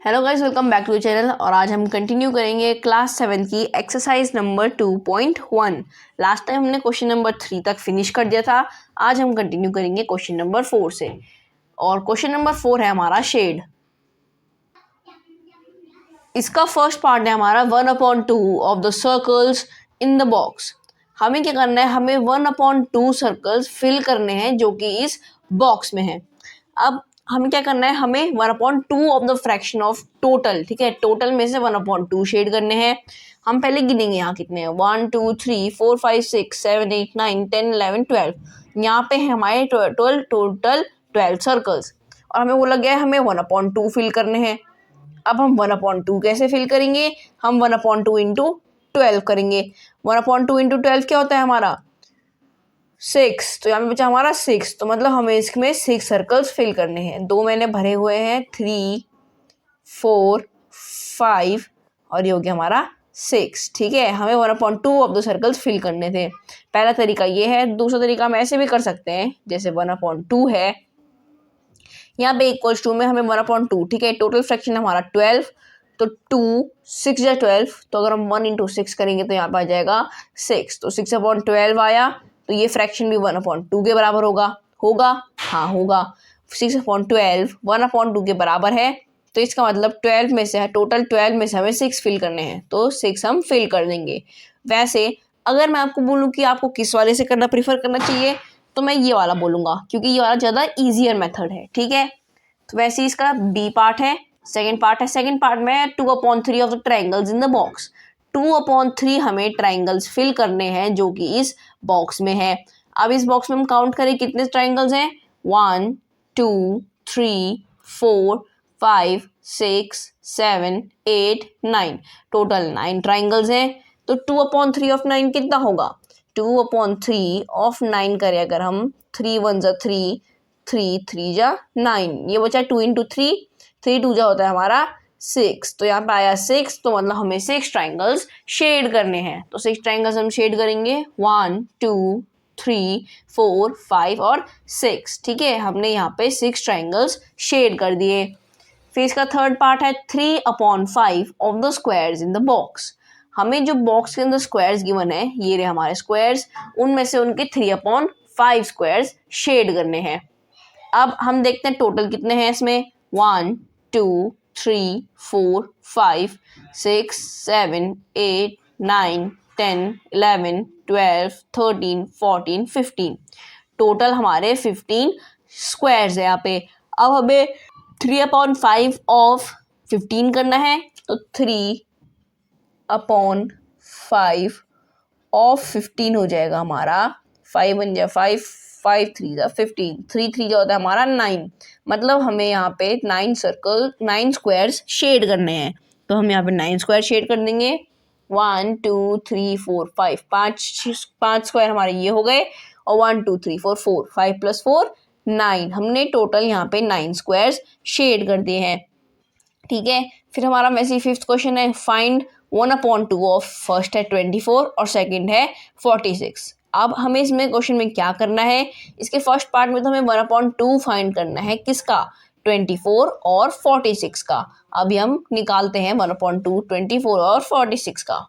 Hello guys, welcome back to channel. और आज हम कंटिन्यू करेंगे क्लास 7 की एक्सरसाइज नंबर 2.1। लास्ट टाइम हमने क्वेश्चन नंबर 3 तक फिनिश कर दिया था। आज हम कंटिन्यू करेंगे क्वेश्चन नंबर 4 से। और क्वेश्चन नंबर 4 है हमारा शेड। इसका फर्स्ट पार्ट है हमारा 1/2 of the circles in the box. हमें क्या करना है, हमें 1/2 सर्कल्स फिल करने हैं जो कि इस बॉक्स में है। अब हमें क्या करना है, हमें 1/2 of the fraction of total, ठीक है, टोटल में से 1/2 शेड करने हैं। हम पहले गिनेंगे यहाँ कितने हैं, 1 2 3 4 5 6 7 8 9 10 11 12। यहाँ पे है हमारे टोटल 12 सर्कल्स और हमें बोला गया है हमें 1/2 फिल करने हैं। अब हम 1/2 कैसे फिल करेंगे, हम 1/2 इंटू 12 करेंगे। 1/2 इंटू 12 क्या होता है हमारा 6। तो यहाँ पे बचा हमारा 6, तो मतलब हमें इसमें 6 सर्कल्स फिल करने हैं। 2 मैंने भरे हुए हैं, 3 4 5 और ये हो गया हमारा 6। ठीक है, हमें 1/2 ऑफ द सर्कल्स फिल करने थे। पहला तरीका ये है। दूसरा तरीका हम ऐसे भी कर सकते हैं, जैसे 1/2 है, यहाँ पे इक्वल्स टू में हमें 1/2, ठीक है, टोटल फ्रैक्शन हमारा 12, तो 2 6 या 12, तो अगर हम 1 इंटू 6 करेंगे तो यहाँ पे आ जाएगा 6, तो 6/12 आया। तो ये फ्रैक्शन भी 1/2 के बराबर होगा। हाँ होगा, 6/12 1/2 के बराबर है। तो इसका मतलब 12 में से है, टोटल 12 में से हमें 6 फिल करने हैं, तो 6 हम फिल कर देंगे। वैसे अगर मैं आपको बोलूँ कि आपको किस वाले से करना प्रीफर करना चाहिए, तो मैं ये वाला बोलूँगा, क्योंकि ये वाला ज़्यादा ईजियर मेथड है। ठीक है, तो वैसे इसका बी पार्ट है, सेकेंड पार्ट में 2/3 of the triangles in the box. 2/3 हमें ट्राइंगल्स फिल करने हैं जो कि इस बॉक्स में है। अब इस बॉक्स में हम काउंट करें कितने ट्राइंगल्स हैं, 1 2 3 4 5 6 7 8 9, टोटल 9 ट्राइंगल्स हैं। तो 2/3 ऑफ 9 कितना होगा, 2/3 ऑफ 9 करें अगर हम, 3 1 जा 3 3 3 जा 9, ये बचा 2 इंटू 3 3 2 जा होता है हमारा 6। तो यहाँ पे आया 6, तो मतलब हमें 6 ट्राइंगल्स शेड करने हैं। तो 6 ट्राइंगल्स हम शेड करेंगे, 1 2 3 4 5 और 6। ठीक है, हमने यहाँ पे 6 ट्राइंगल्स शेड कर दिए। फिर इसका थर्ड पार्ट है 3/5 of the squares in the box. हमें जो बॉक्स के अंदर स्क्वायर्स गिवन है, ये रहे हमारे स्क्वायर्स, उनमें से उनके 3/5 स्क्वायर्स शेड करने हैं। अब हम देखते हैं टोटल कितने हैं इसमें, 1 2 3 4 5 6 7 8 9 10 11 12 13 14 15, टोटल हमारे 15 स्क्वायर्स है यहाँ पे। अब हमें 3/5 ऑफ 15 करना है, तो 3/5 ऑफ 15 हो जाएगा हमारा 5 1 जा 5 5 3 जा 15, 3 3 जो होता है हमारा 9। मतलब हमें यहाँ पे 9 स्क्वायर्स शेड करने हैं। तो हम यहाँ पे 9 स्क्वायर शेड कर देंगे, 1 2 3 4 5, 5 स्क्वायर हमारे ये हो गए, और 1 2 3 4 4 5 + 4 9, हमने टोटल यहाँ पे 9 स्क्वायर्स शेड कर दिए हैं। ठीक है, फिर हमारा वैसे फिफ्थ क्वेश्चन है, फाइंड 1/2 ऑफ, फर्स्ट है 24 और सेकंड है 46। अब हमें इसमें क्वेश्चन में क्या करना है, इसके फर्स्ट पार्ट में तो हमें 1/2 फाइंड करना है, किसका, 24 और 46 का। अभी हम निकालते हैं 1/2 24 और 46 का।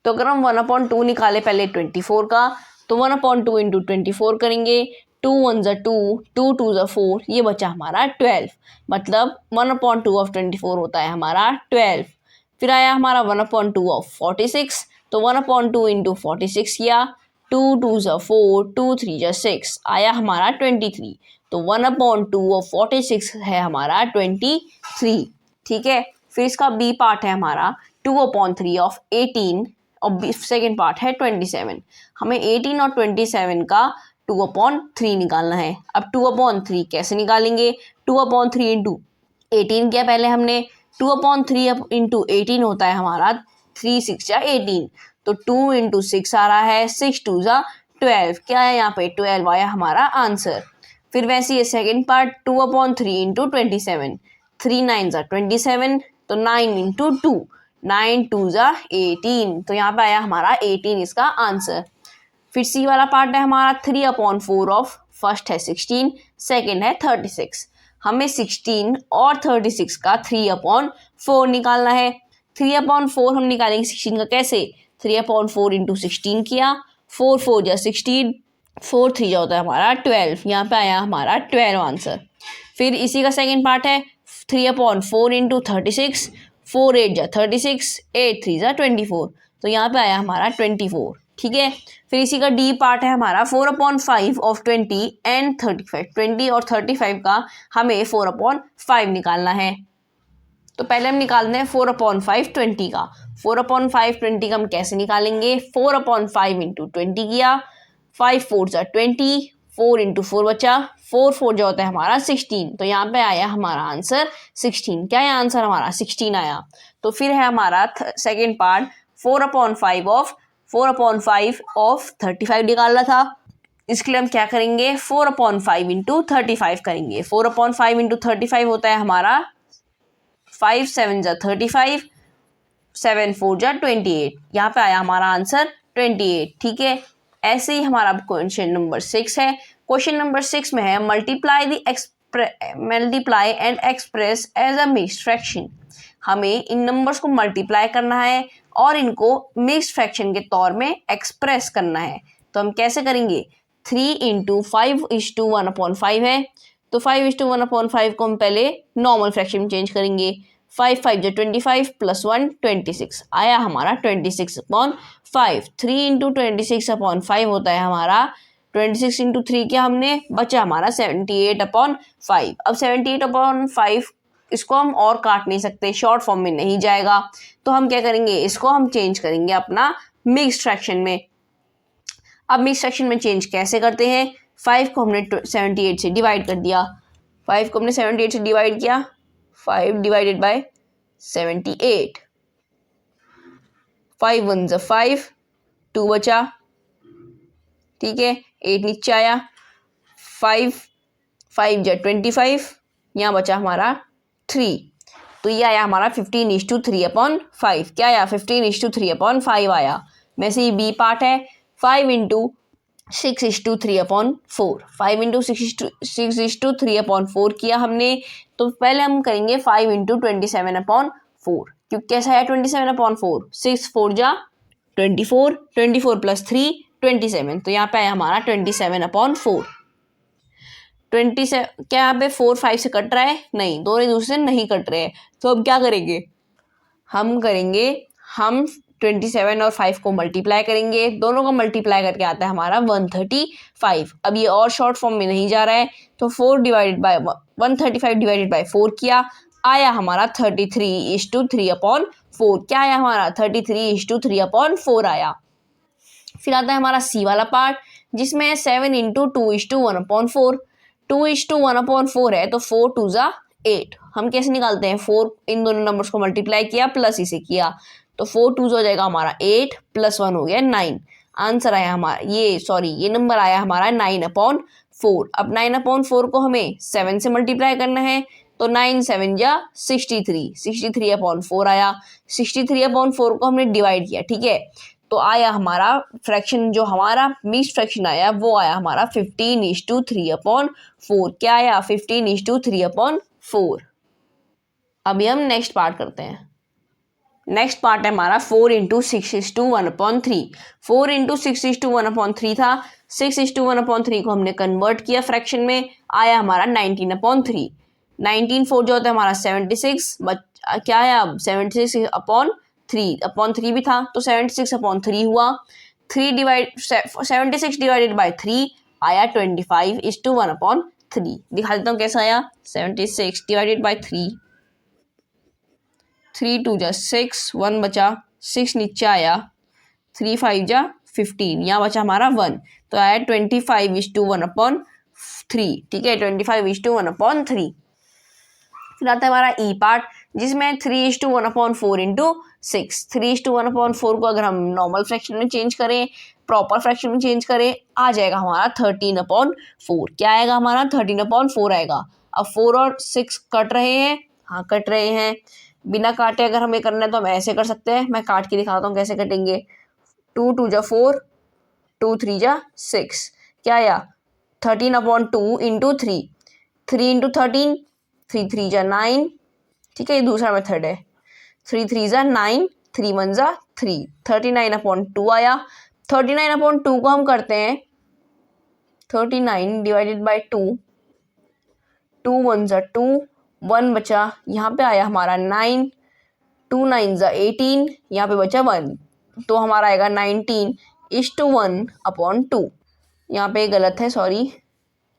तो अगर हम 1/2 निकाले पहले 24 का, तो 1/2 इंटू 24 करेंगे, 2 1 जा 2 2 2 जा 4, ये बचा हमारा 12। मतलब 1/2 ऑफ 24 होता है हमारा 12। फिर आया हमारा 1/2 ऑफ 46, तो 1/2 इंटू 46 किया, 2 2 जा 4 2 3 जा 6, आया हमारा 23। तो 1/2 ऑफ 46 है हमारा 23। ठीक है, फिर इसका बी पार्ट है हमारा 2/3 ऑफ 18 और सेकेंड पार्ट है 27। हमें 18 और 27 का 2/3 निकालना है। अब 2/3 कैसे निकालेंगे, 2/3 इंटू 18 किया पहले हमने, 2/3 इंटू 18 होता है हमारा 3 6 या 18, तो 2 इंटू 6 आ रहा है, 6 2 जा 12, क्या है यहाँ पे 12 आया हमारा आंसर। फिर वैसे ये सेकेंड पार्ट 2/3 इंटू 27, 3 9 जा 27, तो 9 इंटू 2 9 2 जा 18, तो यहाँ पे आया हमारा 18 इसका आंसर। फिर सी वाला पार्ट है हमारा 3/4 ऑफ, फर्स्ट है 16 सेकेंड है 36। हमें 16 और 36 का 3/4 निकालना है। 3/4 हम निकालेंगे 16 का कैसे, 3/4 इंटू 16 किया, 4 4 जा 16, 4 3 जा होता है हमारा 12, यहाँ पे आया हमारा 12 आंसर। फिर इसी का सेकेंड पार्ट है 3/4 इंटू 36, 4 8 जा 36, 8 3 जा 24, तो यहाँ पे आया हमारा 24। ठीक है, फिर इसी का डी पार्ट है हमारा 4/5 ऑफ 20 एंड 35, 20 और 35 का हमें 4/5 निकालना है। तो पहले हम निकालते हैं 4/5 20 का। 4/5 20 का हम कैसे निकालेंगे, 4/5 इंटू 20 किया, 5 4 जा 20, 4 इंटू 4 बचा, 4 4 जो होता है हमारा 16, तो यहाँ पे आया हमारा आंसर 16। क्या है आंसर हमारा 16 आया। तो फिर है हमारा सेकेंड पार्ट 4/5 ऑफ 35 निकालना था। इसके लिए हम क्या करेंगे, 4/5 इंटू 35 करेंगे। 4/5 इंटू 35 होता है हमारा 5 7 जा 35, 7 4 जा 28, यहाँ पे आया हमारा आंसर 28। ठीक है, ऐसे ही हमारा क्वेश्चन नंबर 6 है। क्वेश्चन नंबर 6 में है multiply and express as a mixed fraction. हमें इन नंबर्स को मल्टीप्लाई करना है और इनको मिक्स्ड फ्रैक्शन के तौर में एक्सप्रेस करना है। तो हम कैसे करेंगे, 3 इंटू 5:1/5 है, तो 5:1/5 को हम पहले नॉर्मल फ्रैक्शन में चेंज करेंगे। 5 5 जो 25 प्लस 1 26, आया हमारा 26/5। 3 इंटू 26/5 होता है हमारा 26 इंटू 3 क्या हमने बचा हमारा 78/5। अब 78/5 इसको हम और काट नहीं सकते, शॉर्ट फॉर्म में नहीं जाएगा, तो हम क्या करेंगे, इसको हम चेंज करेंगे अपना मिक्स्ड फ्रैक्शन में। अब मिक्स्ड फ्रैक्शन में चेंज कैसे करते हैं, 5 को हमने 78 से डिवाइड कर दिया, 5 को हमने 78 से डिवाइड किया, 5 डिवाइडेड बाय 78, 5 1 जा 5, 2 बचा, ठीक है, 8 नीचे आया, 5 5 जा 25, यहाँ बचा हमारा 3, तो ये आया हमारा 15:3/5। क्या आया 15:3/5 आया। वैसे ये बी पार्ट है 5 इंटू 6:3/4, 5 इंटू 6:3/4 किया हमने। तो पहले हम करेंगे 5 इंटू 27/4, क्योंकि कैसा है 27/4, 6 4 जा 24, 24 प्लस 3 27, तो यहाँ पे आया हमारा 27/4। 27 क्या यहाँ पे 4 5 से कट रहा है, नहीं, दोनों एक दूसरे से नहीं कट रहे हैं, तो अब क्या करेंगे, हम 27 और 5 को मल्टीप्लाई करेंगे, दोनों को मल्टीप्लाई करके आता है हमारा 135। अब ये और शॉर्ट फॉर्म में नहीं जा रहा है, तो 135 डिवाइडेड बाय 4 किया, आया हमारा 33:3/4। क्या आया हमारा 33:3/4 आया। फिर आता है हमारा सी वाला पार्ट, जिसमें 7 इंटू 2:1/4, 2:1/4 है, तो 4 2 जा 8। हम कैसे निकालते हैं, 4 इन दोनों नंबर्स को मल्टीप्लाई किया प्लस इसे किया, तो 4 2 हो जाएगा हमारा 8 प्लस 1 हो गया 9। आंसर आया हमारा ये नंबर आया हमारा 9/4। अब 9/4 को हमें 7 से मल्टीप्लाई करना है, तो 9 7 जा 63, 63/4 आया। 63/4 को हमने डिवाइड किया, ठीक है, तो आया हमारा फ्रैक्शन, जो हमारा मिक्स्ड फ्रैक्शन आया वो आया हमारा 15:3/4। क्या आया 15:3/4। अभी हम नेक्स्ट पार्ट करते हैं। नेक्स्ट पार्ट है हमारा 4 इंटू 6:1/3। 4 इंटू 6:1/3 था, 6:1/3 को हमने कन्वर्ट किया फ्रैक्शन में, आया हमारा 19/3। 19 4 जो होता है हमारा 76, क्या आया अब 76/3 भी था, तो 76/3 हुआ। 76 डिवाइडेड बाय 3 आया 25:1/3। दिखा देता हूँ कैसा आया, 76 डिवाइडेड बाय 3, 3 2 जा 6, 1 बचा, 6 नीचे आया, 3 5 जा 15, यहाँ बचा हमारा 1, तो आया 25:1/3। ठीक है, 25:1/3। फिर आता है हमारा ई पार्ट, जिसमें 3:1/4 इंटू 6। 3:1/4 को अगर हम नॉर्मल फ्रैक्शन में चेंज करें, प्रॉपर फ्रैक्शन में चेंज करें, आ जाएगा हमारा 13/4। क्या आएगा हमारा 13/4 आएगा। अब 4 और 6 कट रहे हैं, हाँ कट रहे हैं, बिना काटे अगर हमें करना है तो हम ऐसे कर सकते हैं, मैं काट के दिखाता हूँ कैसे कटेंगे। 2 2 जा 4, 2 3 जा 6, क्या आया 13/2 इंटू 3, 3 इंटू 13 3 3 जा 9, ठीक है, ये दूसरा मेथड है। 3 3 जा 9, 3 1 जा 3, 39/2 आया। 39/2 को हम करते हैं 39 डिवाइडेड बाई 2, 2 1 जा 2, 1 बचा, यहाँ पे आया हमारा 9, 2 9 जा 18, यहाँ पे बचा 1, तो हमारा आएगा 19:1/2। यहाँ पे गलत है, सॉरी,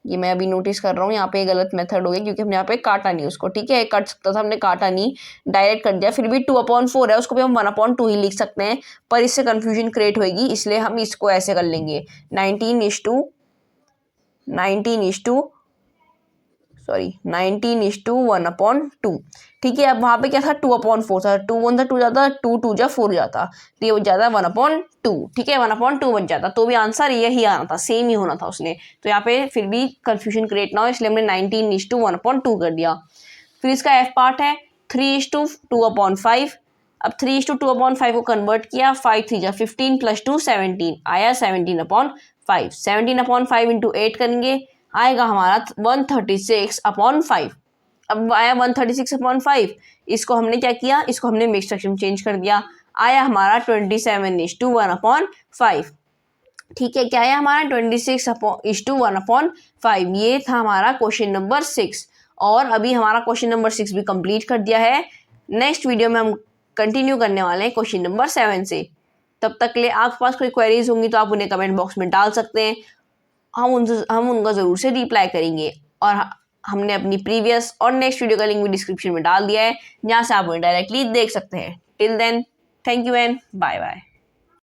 ये मैं अभी नोटिस कर रहा हूँ, यहाँ पे गलत मेथड हो गया क्योंकि हमने यहाँ पे काटा नहीं उसको, ठीक है, कट सकता था, हमने काटा नहीं, डायरेक्ट कर दिया। फिर भी 2/4 है, उसको भी हम 1/2 ही लिख सकते हैं, पर इससे कंफ्यूजन क्रिएट होगी, इसलिए हम इसको ऐसे कर लेंगे 19:1/2, ठीक है। अब वहाँ पे क्या था, 2/4 था, 2 1 था 2 जाता, 2 2 जा 4 जाता, तो ये बच जाता 1/2, ठीक है, 1/2 बच जाता, तो भी आंसर यही आना था, सेम ही होना था उसने। तो यहाँ पे फिर भी कंफ्यूजन क्रिएट ना हो, इसलिए हमने 19:1/2 कर दिया। फिर इसका एफ पार्ट है 3:2/5। अब 3:2/5 को कन्वर्ट किया, 5 3 जा 15 + 2 17, आया 17/5। 17/5 इंटू 8 करेंगे, आएगा हमारा 136/5। अब आया 136/5, इसको हमने क्या किया, इसको हमने मिक्स फ्रैक्शन में चेंज कर दिया, आया हमारा 27:1/5, ठीक है। क्या आया हमारा 26:1/5, ये था हमारा क्वेश्चन नंबर 6। और अभी हमारा क्वेश्चन नंबर 6 भी कंप्लीट कर दिया है। नेक्स्ट वीडियो में हम कंटिन्यू करने वाले हैं क्वेश्चन नंबर 7 से। तब तक के लिए आपके पास कोई क्वेरीज होंगी तो आप उन्हें कमेंट बॉक्स में डाल सकते हैं, हम उनका ज़रूर से रिप्लाई करेंगे। और हमने अपनी प्रीवियस और नेक्स्ट वीडियो का लिंक भी डिस्क्रिप्शन में डाल दिया है, जहाँ से आप उन्हें डायरेक्टली देख सकते हैं। Till then, thank you and bye bye.